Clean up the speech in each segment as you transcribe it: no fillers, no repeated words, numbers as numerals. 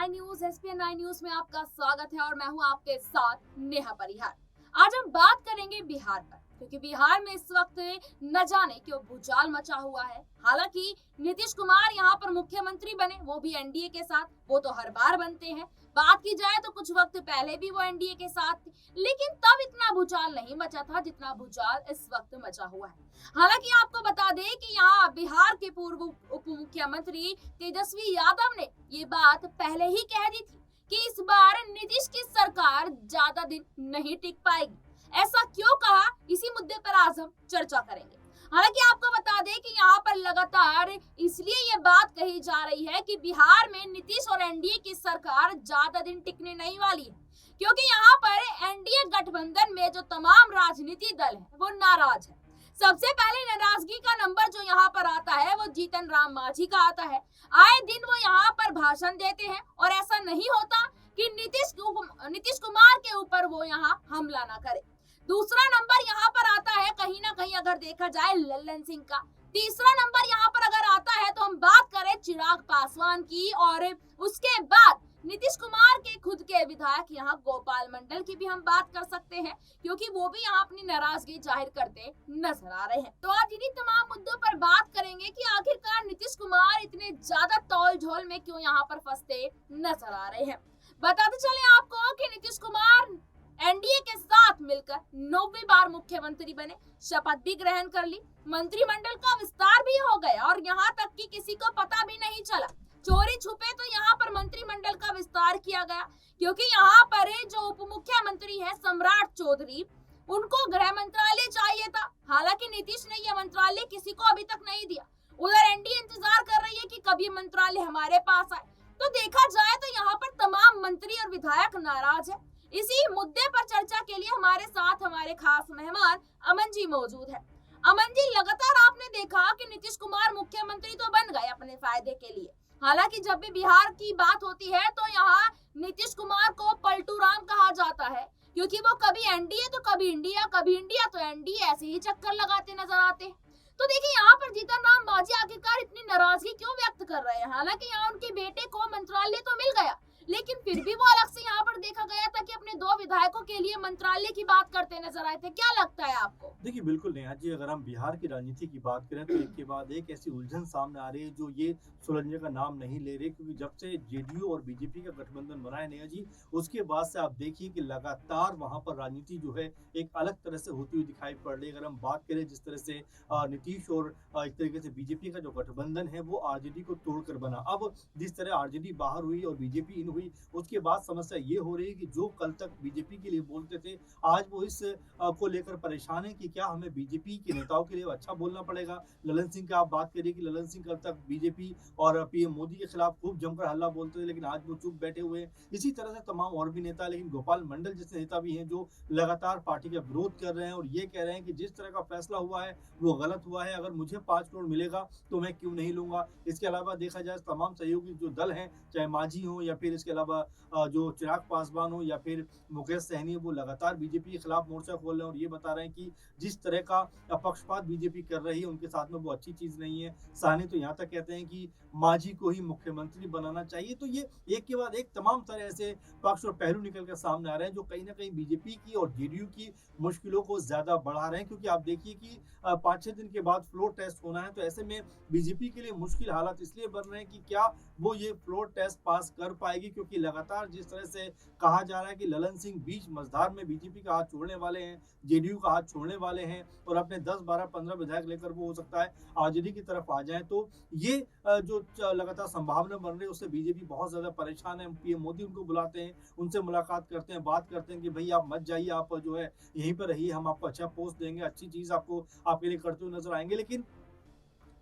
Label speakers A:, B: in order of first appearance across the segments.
A: News ESPN 9 news में आपका स्वागत है और मैं हूं आपके साथ नेहा परिहार। आज हम बात करेंगे बिहार पर, क्योंकि बिहार में इस वक्त न जाने क्यों भूचाल मचा हुआ है। हालांकि नीतीश कुमार यहां पर मुख्यमंत्री बने, वो भी एनडीए के साथ। वो तो हर बार बनते हैं। बात की जाए तो कुछ वक्त पहले भी वो एनडीए के साथ थे, लेकिन तब इतना भूचाल नहीं मचा था जितना भूचाल इस वक्त मचा हुआ है। हालांकि आपको बता दें कि यहाँ बिहार के पूर्व उप मुख्यमंत्री तेजस्वी यादव ने ये बात पहले ही कह दी थी कि इस बार नीतीश की सरकार ज्यादा दिन नहीं टिक पाएगी। ऐसा क्यों कहा, इसी मुद्दे पर आज हम चर्चा करेंगे। हालांकि आपको बता दें कि यहाँ पर लगातार इसलिए ये बात कही जा रही है कि बिहार में नीतीश और एनडीए की सरकार ज्यादा दिन टिकने नहीं वाली है, क्योंकि यहाँ पर एनडीए गठबंधन में जो तमाम राजनीतिक दल है वो नाराज है। सबसे पहले नाराजगी का नंबर जो यहाँ पर आता है वो जीतन राम मांझी का आता है। आए दिन वो यहाँ पर भाषण देते हैं और ऐसा नहीं होता कि नीतीश कुमार के ऊपर वो यहाँ हमला ना करे। दूसरा नंबर यहाँ पर आता है कहीं ना कहीं अगर देखा जाए लल्लन सिंह का। तीसरा नंबर यहाँ पर अगर आता है तो हम बात करें चिराग पासवान की, और उसके बाद नीतीश कुमार के खुद के विधायक यहाँ गोपाल मंडल की भी हम बात कर सकते हैं, क्योंकि वो भी यहाँ अपनी नाराजगी जाहिर करते नजर आ रहे हैं। तो आज इन्हीं तमाम मुद्दों पर बात करेंगे कि आखिरकार नीतीश कुमार इतने ज्यादा तौल झोल में क्यों यहाँ पर फंसते नजर आ रहे हैं। बताते चले आपको कि नीतीश कुमार एनडीए के साथ मिलकर 9वीं बार मुख्यमंत्री बने, शपथ भी ग्रहण कर ली, मंत्रिमंडल का विस्तार भी हो गया और यहाँ तक कि किसी को पता भी नहीं चला। चोरी छुपे तो यहाँ पर मंत्रिमंडल का विस्तार किया गया, क्योंकि यहाँ पर जो उप मुख्यमंत्री है सम्राट चौधरी, उनको गृह मंत्रालय चाहिए था। हालांकि नीतीश ने यह मंत्रालय किसी को अभी तक नहीं दिया। उधर एनडीए इंतजार कर रही है कि कब ये मंत्रालय हमारे पास आए। तो देखा जाए तो यहाँ पर तमाम मंत्री और विधायक नाराज है। इसी मुद्दे पर चर्चा के लिए हमारे साथ हमारे खास मेहमान अमन जी मौजूद है। अमन जी, लगातार आपने देखा कि नीतीश कुमार मुख्यमंत्री तो बन गए अपने फायदे के लिए। हालांकि जब भी बिहार की बात होती है तो यहाँ नीतीश कुमार को पलटू राम कहा जाता है, क्योंकि वो कभी एनडीए तो कभी इंडिया, कभी इंडिया तो एनडीए, ऐसे ही चक्कर लगाते नजर आते हैं। तो देखिए यहाँ पर जीतन राम मांझी आखिरकार इतनी नाराजगी क्यों व्यक्त कर रहे हैं। हालांकि यहाँ उनके बेटे को मंत्रालय तो मिल गया, लेकिन फिर भी वो अलग से यहाँ पर देखा गया था कि अपने 2 विधायकों के लिए मंत्रालय की बात करते नजर आए थे। क्या लगता है आपको?
B: देखिए बिल्कुल नेहा जी, अगर हम बिहार की राजनीति की बात करें तो एक के बाद एक ऐसी उलझन सामने आ रही है जो ये सुलझने का नाम नहीं ले रही, क्योंकि जब से जेडीयू और बीजेपी का गठबंधन बना है नेहा जी, उसके बाद से आप देखिए कि लगातार वहां पर राजनीति जो है एक अलग तरह से होती हुई दिखाई पड़ रही है। अगर हम बात करें जिस तरह से नीतीश और एक तरीके से बीजेपी का जो गठबंधन है वो आरजेडी को तोड़कर बना, अब जिस तरह आरजेडी बाहर हुई और बीजेपी इन हुई, उसके बाद समस्या ये हो रही है कि जो कल तक बीजेपी के लिए बोलते थे, आज वो इस को लेकर परेशान है कि क्या हमें बीजेपी के नेताओं के लिए अच्छा बोलना पड़ेगा। ललन सिंह का आप बात करिए कि ललन सिंह कल तक बीजेपी और पीएम मोदी के खिलाफ खूब जमकर हल्ला बोलते थे, लेकिन आज वो चुप बैठे हुए हैं। इसी तरह से तमाम और भी नेता, लेकिन गोपाल मंडल जैसे नेता भी हैं जो लगातार पार्टी का विरोध कर रहे हैं और ये कह रहे हैं कि जिस तरह का फैसला हुआ है वो गलत हुआ है, अगर मुझे 5 करोड़ मिलेगा तो मैं क्यों नहीं लूंगा। इसके अलावा देखा जाए तमाम सहयोगी जो दल हैं, चाहे मांझी हो या फिर इसके अलावा जो चिराग पासवान हो या फिर मुकेश सहनी, वो लगातार बीजेपी के खिलाफ मोर्चा खोल रहे हैं और ये बता रहे हैं कि जिस तरह का पक्षपात बीजेपी कर रही है उनके साथ में वो अच्छी चीज नहीं है। सहनी तो यहाँ तक कहते हैं कि मांझी को ही मुख्यमंत्री बनाना चाहिए। तो ये एक के बाद एक तमाम तरह ऐसे पक्ष और पहलू निकल कर सामने आ रहे हैं जो कहीं ना कहीं बीजेपी की और जेडीयू की मुश्किलों को ज्यादा बढ़ा रहे हैं, क्योंकि आप देखिए कि 5-6 दिन के बाद फ्लोर टेस्ट होना है, तो ऐसे में बीजेपी के लिए मुश्किल हालात इसलिए बन रहे हैं कि क्या वो ये फ्लोर टेस्ट पास कर पाएगी, क्योंकि लगातार जिस तरह से कहा जा रहा है कि ललन सिंह बीच मझधार में बीजेपी का हाथ छोड़ने वाले हैं, जेडीयू का हाथ छोड़ने वाले हैं और अपने 10, 12, 15 विधायक लेकर वो हो सकता है आरजेडी की तरफ आ जाए। तो ये जो लगातार संभावना बन रही है उससे बीजेपी बहुत ज्यादा परेशान है। पीएम मोदी उनको बुलाते हैं, उनसे मुलाकात करते हैं, बात करते हैं कि भाई आप मत जाइए, आप जो है यहीं पर रहिए, हम आपको अच्छा पोस्ट देंगे, अच्छी चीज आपको आपके लिए करते हुए नजर आएंगे। लेकिन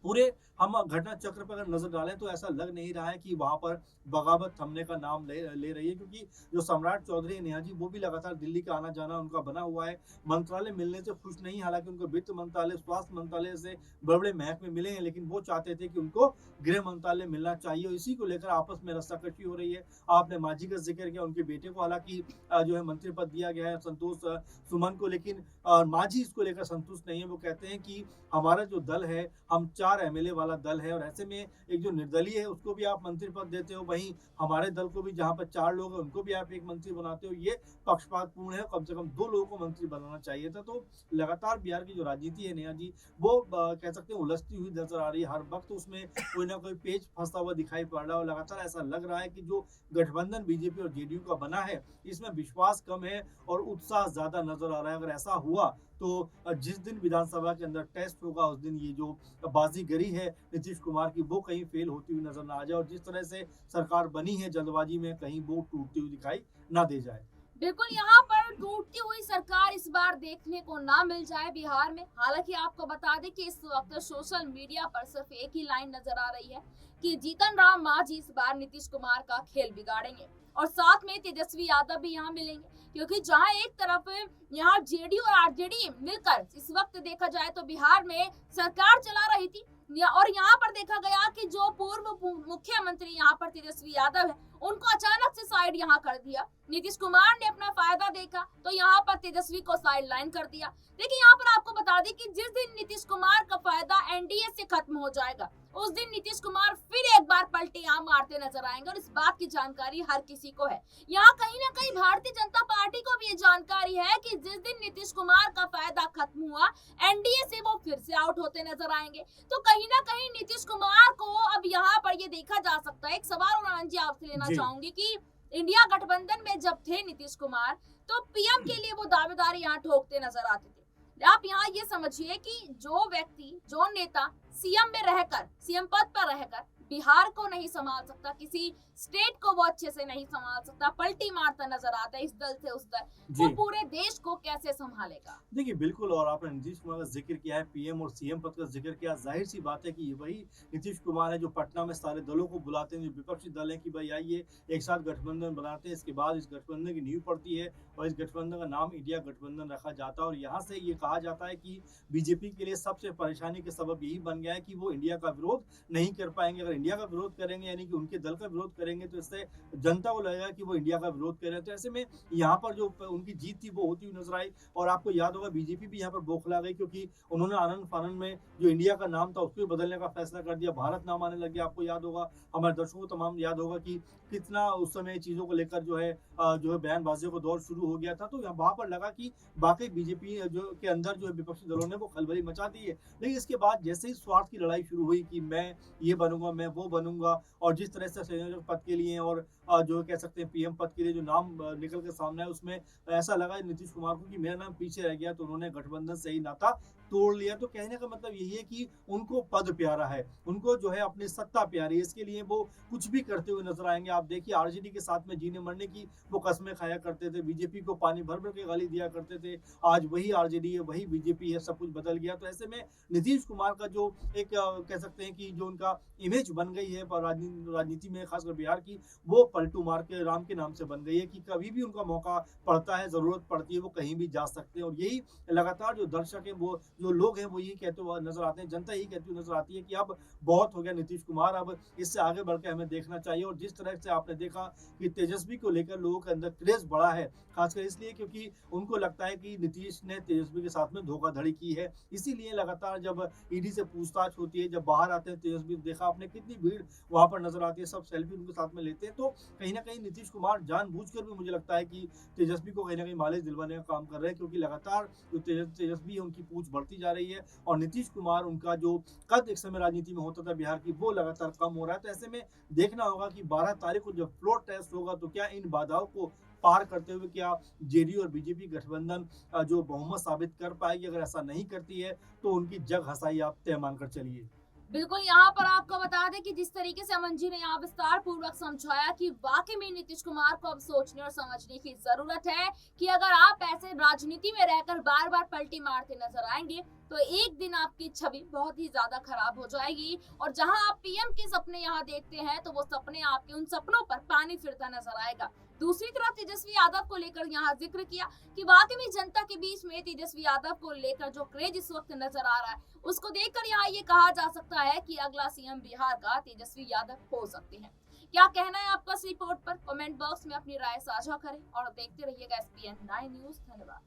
B: पूरे हम घटना चक्र पर अगर नजर डालें तो ऐसा लग नहीं रहा है कि वहां पर बगावत थमने का नाम ले रही है, क्योंकि जो सम्राट चौधरी नेहा जी वो भी लगातार दिल्ली का आना जाना उनका बना हुआ है। मंत्रालय मिलने से खुश नहीं, हालांकि उनको वित्त मंत्रालय, स्वास्थ्य मंत्रालय से बड़े बड़े महकमे मिले हैं, लेकिन वो चाहते थे कि उनको गृह मंत्रालय मिलना चाहिए। इसी को लेकर आपस में रस्साकशी हो रही है। आपने मांझी का जिक्र किया, उनके बेटे को हालांकि जो है मंत्री पद दिया गया है संतोष सुमन को, लेकिन मांझी इसको लेकर संतुष्ट नहीं है। वो कहते हैं कि हमारा जो दल है, हम 4 एमएलए वाला वाला दल है और ऐसे में एक जो निर्दलीय है उसको भी आप मंत्री पद देते हो, वहीं हमारे दल को भी जहाँ पर 4 लोग हैं उनको भी आप एक मंत्री बनाते हो, ये पक्षपातपूर्ण है। कम से कम 2 लोगों को मंत्री बनाना चाहिए था। तो लगातार बिहार की जो राजनीति है नेहा जी, वो कह सकते हैं उलझती हुई नजर आ रही है। हर वक्त उसमें कोई ना कोई पेच फंसा हुआ दिखाई पड़ रहा है और लगातार ऐसा लग रहा है कि जो गठबंधन बीजेपी और जेडीयू का बना है, इसमें विश्वास कम है और उत्साह ज्यादा नजर आ रहा है। अगर ऐसा हुआ तो जिस दिन विधानसभा के अंदर टेस्ट होगा उस दिन ये जो बाजीगरी है नीतीश कुमार की, वो कहीं फेल होती हुई नजर ना आ जाए और जिस तरह से सरकार बनी है जल्दबाजी में, कहीं वो टूटती हुई दिखाई ना दे जाए।
A: बिल्कुल, यहाँ पर टूटती हुई सरकार इस बार देखने को ना मिल जाए बिहार में। हालांकि आपको बता दें कि इस वक्त सोशल मीडिया पर सिर्फ एक ही लाइन नजर आ रही है कि जीतन राम मांझी इस बार नीतीश कुमार का खेल बिगाड़ेंगे और साथ में तेजस्वी यादव भी यहाँ मिलेंगे। क्योंकि जहाँ एक तरफ यहाँ जेडीयू और आरजेडी मिलकर इस वक्त देखा जाए तो बिहार में सरकार चला रही थी और यहाँ पर देखा गया कि जो पूर्व मुख्यमंत्री यहाँ पर तेजस्वी यादव है, उनको अचानक से साइड यहाँ कर दिया। नीतीश कुमार ने अपना फायदा देखा तो यहाँ पर तेजस्वी को साइड लाइन कर दिया। देखिए, यहाँ पर आपको बता दें कि जिस दिन नीतीश कुमार का फायदा एनडीए से खत्म हो जाएगा, उस दिन नीतीश कुमार फिर एक बार पलटी यहाँ मारते नजर आएंगे और इस बात की जानकारी हर किसी को है। यहाँ कहीं ना कहीं भारतीय जनता पार्टी को भी ये जानकारी है कि जिस दिन नीतीश कुमार का फायदा खत्म हुआ, एनडीए से वो फिर से आउट होते नजर आएंगे। तो कहीं ना कहीं नीतीश कुमार को अब यहाँ पर ये देखा जा सकता है। एक सवाल और आनंद जी आपसे लेना चाहूंगी कि इंडिया गठबंधन में जब थे नीतीश कुमार, तो पीएम के लिए वो दावेदारी यहाँ ठोकते नजर आते थे। आप यहाँ ये समझिए कि जो व्यक्ति, जो नेता सीएम में रहकर, सीएम पद पर रहकर बिहार को नहीं संभाल सकता, किसी स्टेट को वो अच्छे से नहीं संभाल सकता, पलटी मारता नजर आता है इस दल से उस दल, वो पूरे देश को कैसे संभालेगा?
B: देखिए बिल्कुल, और आपने नीतीश कुमार का जिक्र किया है, पीएम और सीएम पद का जिक्र किया, जाहिर सी बात है कि ये वही नीतीश कुमार है जो पटना में सारे दलों को बुलाते हैं, जो विपक्षी दल है कि भाई आइए एक साथ गठबंधन बनाते हैं। इसके बाद इस गठबंधन की नींव पड़ती है और इस गठबंधन का नाम इंडिया गठबंधन रखा जाता है और यहाँ से ये कहा जाता है कि बीजेपी के लिए सबसे परेशानी के सबब यही बन गया है कि वो इंडिया का विरोध नहीं कर पाएंगे। अगर इंडिया का विरोध करेंगे यानी कि उनके दल का विरोध करेंगे तो इससे जनता को लगेगा कि वो इंडिया का विरोध कर रहे हैं। तो ऐसे में यहाँ पर जो उनकी जीत थी वो होती हुई नजर आई और आपको याद होगा बीजेपी भी यहाँ पर बौखला गई क्योंकि उन्होंने आनंद फानंद में जो इंडिया का नाम था उसको बदलने का फैसला कर दिया, भारत नाम आने लग गया। आपको याद होगा, हमारे दर्शकों को तमाम याद होगा कि कितना उस समय चीजों को लेकर जो है बयानबाजियों का दौर शुरू हो गया था। तो वहां पर लगा कि वाकई बीजेपी जो के अंदर जो है विपक्षी दलों ने वो खलबली मचा दी है। लेकिन इसके बाद जैसे ही स्वार्थ की लड़ाई शुरू हुई कि मैं ये बनूंगा, मैं वो बनूंगा, और जिस तरह से संयोजक पद के लिए और जो कह सकते हैं पीएम पद के लिए जो नाम निकल के सामने है उसमें ऐसा लगा नीतीश कुमार को कि मेरा नाम पीछे रह गया, तो उन्होंने गठबंधन से ही नाता तोड़ लिया। तो कहने का मतलब यही है कि उनको पद प्यारा है, उनको जो है अपनी सत्ता प्यारी है, इसके लिए वो कुछ भी करते हुए नजर आएंगे। आप देखिए आरजेडी के साथ में जीने मरने की वो कस्में खाया करते थे, बीजेपी को पानी भर भर के गाली दिया करते थे, आज वही आरजेडी है, वही बीजेपी है, सब कुछ बदल गया। तो ऐसे में नीतीश कुमार का जो एक कह सकते हैं कि जो उनका इमेज बन गई है राजनीति में, खासकर बिहार की, वो पलटू मार के राम के नाम से बन गई है कि कभी भी उनका मौका पड़ता है, जरूरत पड़ती है, वो कहीं भी जा सकते हैं। और यही लगातार जो दर्शक है, वो जो लोग हैं, वो यही कहते हुए नजर आते हैं, जनता यही कहती हुई नजर आती है कि अब बहुत हो गया नीतीश कुमार, अब इससे आगे बढ़ के हमें देखना चाहिए। और जिस तरह से आपने देखा कि तेजस्वी को लेकर लोगों के अंदर क्रेज बढ़ा है, खासकर इसलिए क्योंकि उनको लगता है कि नीतीश ने तेजस्वी के साथ में धोखाधड़ी की है। इसीलिए लगातार जब ईडी से पूछताछ होती है, जब बाहर आते हैं तेजस्वी, देखा आपने कितनी भीड़ वहां पर नजर आती है, सब सेल्फी उनके साथ में लेते हैं। तो कहीं ना कहीं नीतीश कुमार जानबूझकर भी मुझे लगता है कि तेजस्वी को कहीं ना कहीं मालिश दिलवाने का काम कर रहे हैं, क्योंकि लगातार जो तेजस्वी है उनकी पूछ बढ़ती जा रही है और नीतीश कुमार, उनका जो कद एक समय राजनीति में होता था बिहार की, वो लगातार कम हो रहा है। तो ऐसे में देखना होगा कि 12 तारीख को जब फ्लोर टेस्ट होगा तो क्या इन बाधाओं को पार करते हुए क्या जेडीयू और बीजेपी गठबंधन जो बहुमत साबित कर पाएगी। अगर ऐसा नहीं करती है तो उनकी जग हसाई आप तय मानकर चलिए।
A: बिल्कुल, यहाँ पर आपको बता दें कि जिस तरीके से अमन जी ने यहाँ विस्तार पूर्वक समझाया कि वाकई में नीतीश कुमार को अब सोचने और समझने की जरूरत है कि अगर आप ऐसे राजनीति में रहकर बार बार पलटी मारते नजर आएंगे तो एक दिन आपकी छवि बहुत ही ज्यादा खराब हो जाएगी। और जहां आप पीएम के सपने यहाँ देखते हैं तो वो सपने आपके उन सपनों पर पानी फिरता नजर आएगा। दूसरी तरफ तेजस्वी यादव को लेकर यहाँ जिक्र किया कि वाकई में जनता के बीच में तेजस्वी यादव को लेकर जो क्रेज इस वक्त नजर आ रहा है, उसको देखकर यहाँ ये कहा जा सकता है कि अगला सीएम बिहार का तेजस्वी यादव हो सकते हैं। क्या कहना है आपका इस रिपोर्ट पर? कमेंट बॉक्स में अपनी राय साझा करें और देखते रहिएगा SPN 9 न्यूज। धन्यवाद।